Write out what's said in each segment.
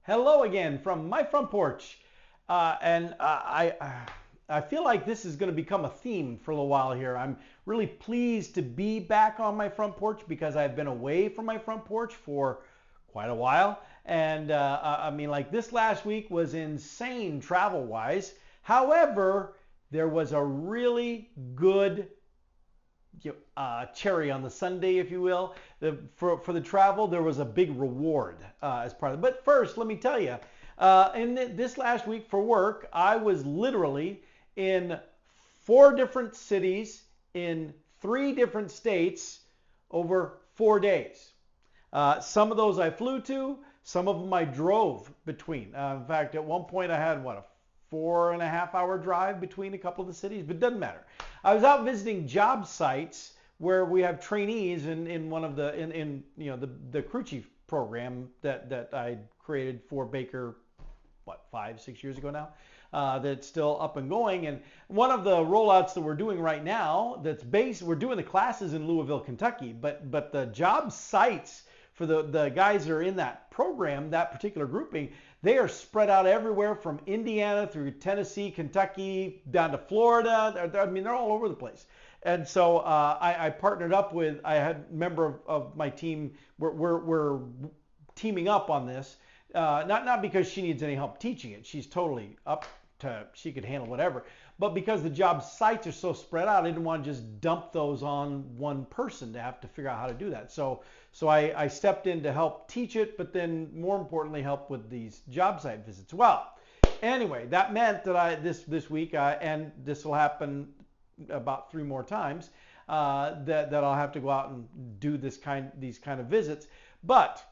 Hello again from my front porch. I feel like this is going to become a theme for a little while here. I'm really pleased to be back on my front porch because I've been away from my front porch for quite a while. Like this last week was insane travel wise. However, there was a really good cherry on the Sunday, if you will. For the travel, there was a big reward as part of it. But first, let me tell you, this last week for work, I was literally in 4 different cities in 3 different states over 4 days. Some of those I flew to, some of them I drove between. In fact, at one point I had, a 4.5 hour drive between a couple of the cities, but it doesn't matter. I was out visiting job sites where we have trainees in one of the crew chief program that I created for Baker, 5-6 years ago now. That's still up and going. And one of the rollouts that we're doing right now, we're doing the classes in Louisville, Kentucky, but the job sites for the guys that are in that program, that particular grouping, they are spread out everywhere from Indiana through Tennessee, Kentucky, down to Florida. They're all over the place. And so I partnered up with, I had a member of my team, we're teaming up on this. Not because she needs any help teaching it. She's totally up to, she could handle whatever. But because the job sites are so spread out, I didn't want to just dump those on one person to have to figure out how to do that. So I stepped in to help teach it, but then more importantly, help with these job site visits. Well, anyway, that meant that this week, and this will happen about 3 more times, that I'll have to go out and do these kind of visits. But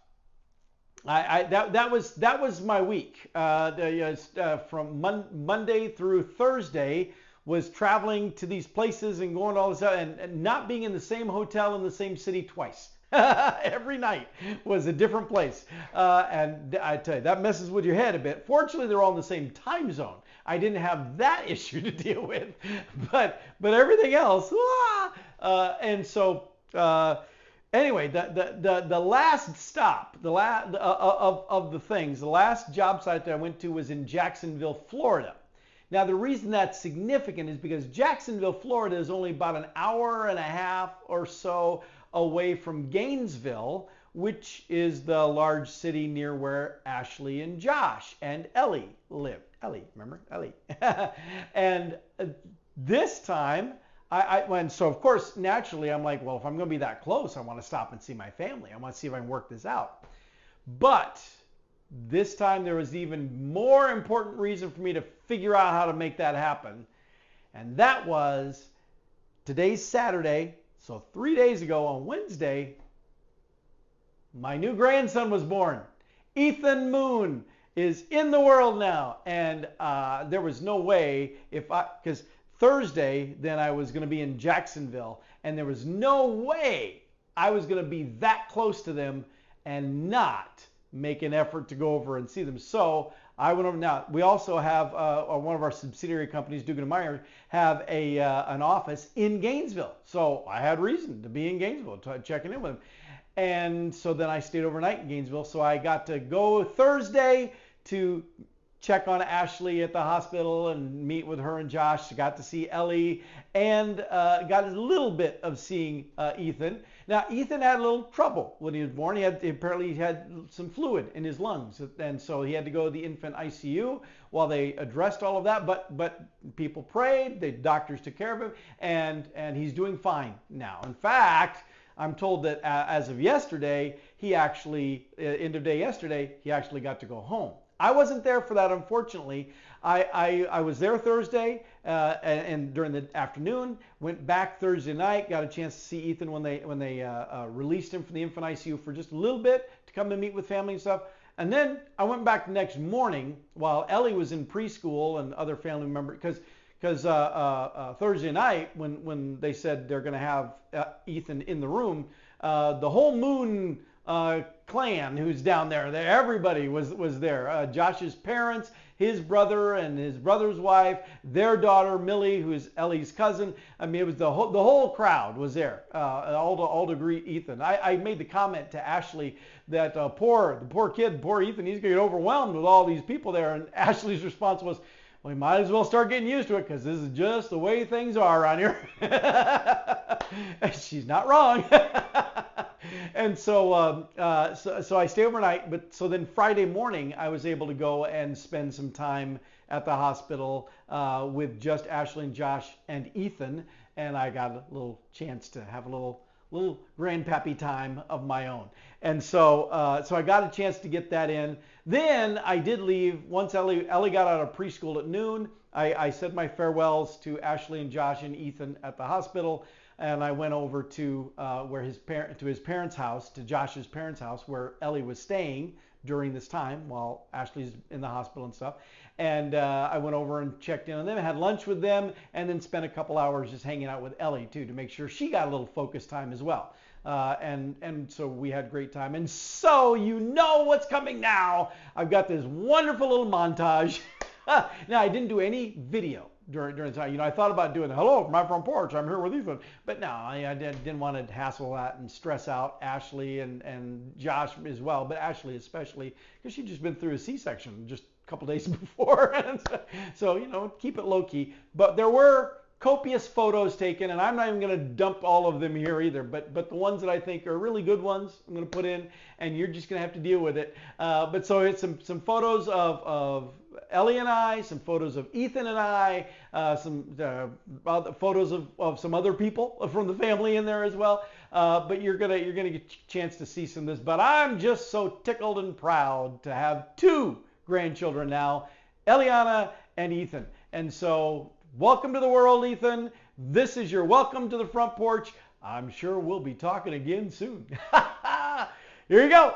that was my week. From Monday through Thursday was traveling to these places and going to all this stuff and not being in the same hotel in the same city twice. Every night was a different place. And I tell you, that messes with your head a bit. Fortunately, they're all in the same time zone. I didn't have that issue to deal with, but everything else. Anyway, the last stop, of the things, the last job site that I went to was in Jacksonville, Florida. Now, the reason that's significant is because Jacksonville, Florida is only about an hour and a half or so away from Gainesville, which is the large city near where Ashley and Josh and Ellie live. Ellie, remember? Ellie. And this time, so of course, naturally, I'm like, well, if I'm going to be that close, I want to stop and see my family. I want to see if I can work this out. But this time there was even more important reason for me to figure out how to make that happen. And that was today's Saturday. So 3 days ago on Wednesday, my new grandson was born. Ethan Moon is in the world now. And there was no way because Thursday, then I was going to be in Jacksonville, and there was no way I was going to be that close to them and not make an effort to go over and see them. So I went over. Now, we also have one of our subsidiary companies, Dugan & Meyer, have an office in Gainesville. So I had reason to be in Gainesville, checking in with them. And so then I stayed overnight in Gainesville. So I got to go Thursday to check on Ashley at the hospital and meet with her and Josh. Got to see Ellie and got a little bit of seeing Ethan. Now, Ethan had a little trouble when he was born. Apparently he had some fluid in his lungs, and so he had to go to the infant ICU while they addressed all of that. But people prayed, the doctors took care of him, and he's doing fine now. In fact, I'm told that as of yesterday, end of day yesterday, he actually got to go home. I wasn't there for that, unfortunately. I was there Thursday and during the afternoon, went back Thursday night, got a chance to see Ethan when they released him from the infant ICU for just a little bit to come and meet with family and stuff. And then I went back the next morning while Ellie was in preschool and other family members, because Thursday night when they said they're going to have Ethan in the room, the whole Moon clan who's down there. Everybody was there. Josh's parents, his brother and his brother's wife, their daughter Millie, who's Ellie's cousin. I mean, it was the whole crowd was there, all to greet Ethan. I made the comment to Ashley that the poor kid, poor Ethan, he's gonna get overwhelmed with all these people there. And Ashley's response was, "Well, we might as well start getting used to it because this is just the way things are around here." She's not wrong. And so I stay overnight. But so then Friday morning, I was able to go and spend some time at the hospital with just Ashley and Josh and Ethan, and I got a little chance to have a little grandpappy time of my own. And so I got a chance to get that in. Then I did leave once Ellie got out of preschool at noon. I said my farewells to Ashley and Josh and Ethan at the hospital, and I went over to his parents' house, to Josh's parents' house, where Ellie was staying during this time while Ashley's in the hospital and stuff. And I went over and checked in on them, had lunch with them, and then spent a couple hours just hanging out with Ellie too, to make sure she got a little focus time as well. And so we had great time. And so you know what's coming now. I've got this wonderful little montage. Now, I didn't do any video during the time. You know, I thought about doing hello from my front porch, I'm here with Ethan. But no, I didn't want to hassle that and stress out Ashley and Josh as well, but Ashley especially, because she'd just been through a C-section just a couple days before. And so, you know, keep it low key. But there were copious photos taken, and I'm not even going to dump all of them here either, but the ones that I think are really good ones I'm going to put in, and you're just going to have to deal with it. But so it's some photos of Ellie and I, some photos of Ethan and I, some photos of some other people from the family in there as well. But you're gonna get a chance to see some of this. But I'm just so tickled and proud to have two grandchildren now, Eliana and Ethan. And so welcome to the world, Ethan. This is your welcome to the front porch. I'm sure we'll be talking again soon. Here you go.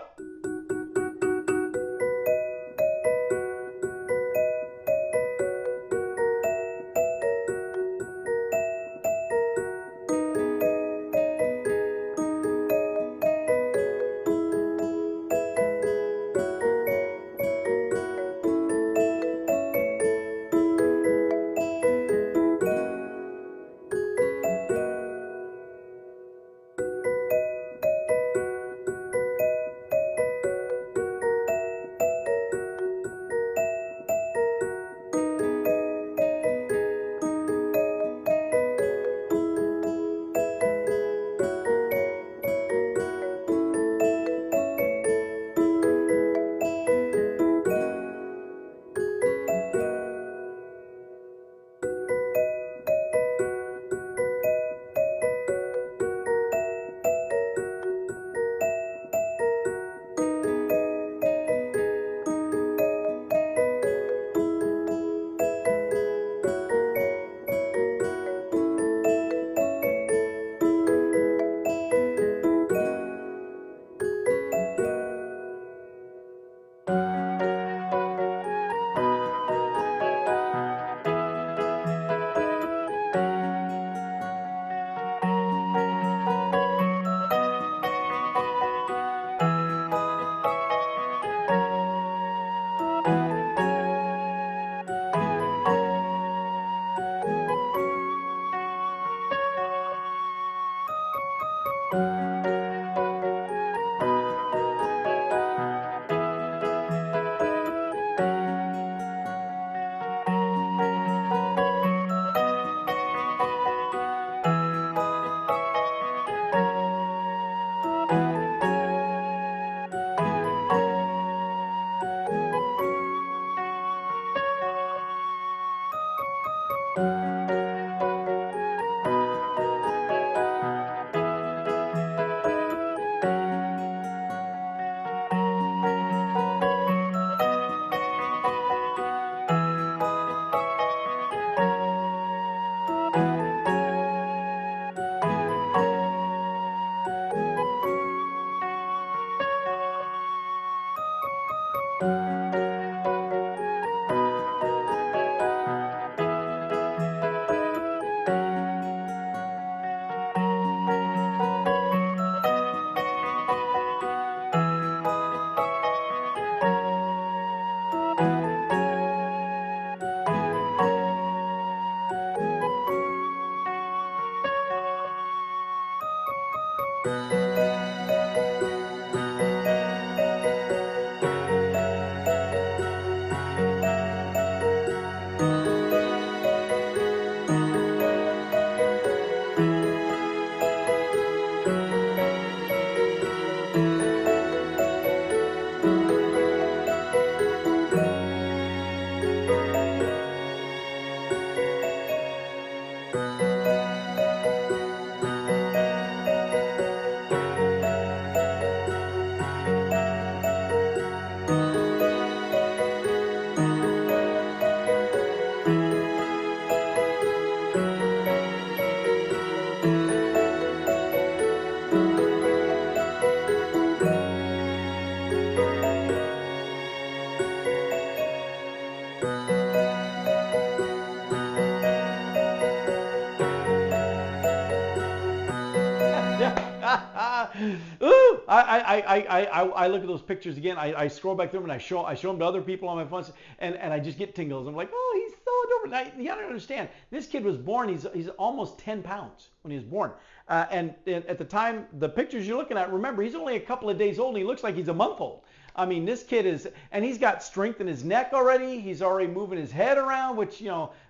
Ooh, I look at those pictures again. I scroll back through them and I show them to other people on my phone, and I just get tingles. I'm like, oh, he's so adorable. Now, you gotta understand, this kid was born. He's almost 10 pounds when he was born, and at the time, the pictures you're looking at, remember, he's only a couple of days old. And he looks like he's a month old. I mean, this kid is, and he's got strength in his neck already. He's already moving his head around, which,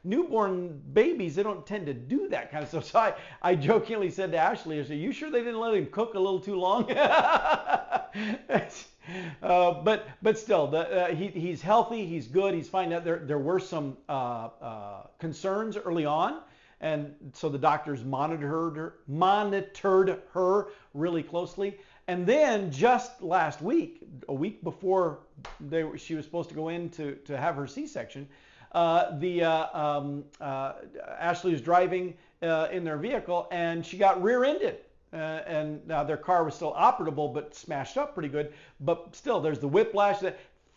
newborn babies, they don't tend to do that kind of stuff. So I jokingly said to Ashley, I said, you sure they didn't let him cook a little too long? But still, he's healthy, he's good, he's fine. There were some concerns early on. And so the doctors monitored her really closely. And then just last week, a week before she was supposed to go in to have her C-section, Ashley was driving in their vehicle and she got rear-ended. And now their car was still operable, but smashed up pretty good. But still, there's the whiplash.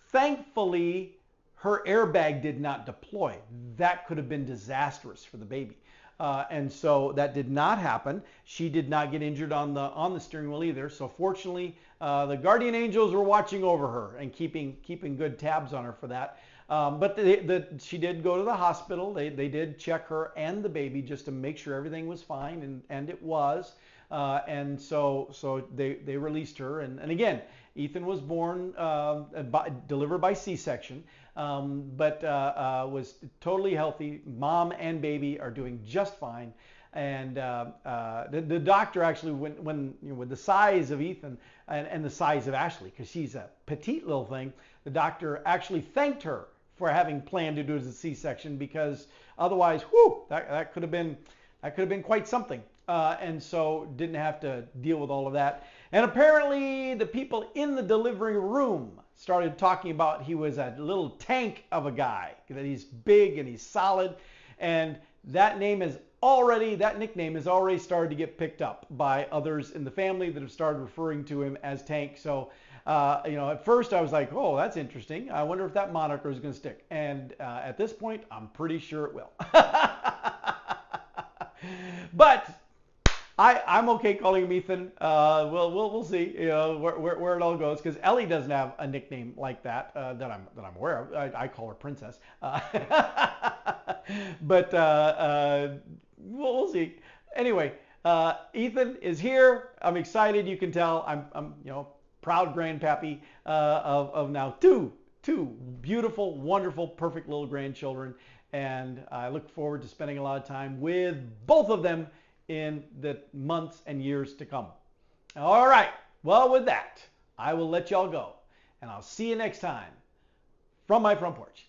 Thankfully, her airbag did not deploy. That could have been disastrous for the baby. And so that did not happen. She did not get injured on the steering wheel either. So fortunately, the guardian angels were watching over her and keeping good tabs on her for that. But she did go to the hospital. They did check her and the baby just to make sure everything was fine, and it was. And so they released her. And again, Ethan was born, delivered by C-section. But was totally healthy. Mom and baby are doing just fine. And the doctor actually, when with the size of Ethan and the size of Ashley, because she's a petite little thing, the doctor actually thanked her for having planned to do as a C-section, because otherwise, whew, that could have been quite something. And so didn't have to deal with all of that. And apparently the people in the delivery room started talking about he was a little tank of a guy, that he's big and he's solid. And that nickname has already started to get picked up by others in the family that have started referring to him as Tank. So, at first I was like, oh, that's interesting. I wonder if that moniker is going to stick. And at this point, I'm pretty sure it will. But I'm okay calling him Ethan. We'll see, where it all goes, because Ellie doesn't have a nickname like that that I'm aware of. I call her Princess. But we'll see. Anyway, Ethan is here. I'm excited. You can tell I'm proud grandpappy of now two beautiful, wonderful, perfect little grandchildren, and I look forward to spending a lot of time with both of them in the months and years to come. All right. Well, with that, I will let y'all go, and I'll see you next time from my front porch.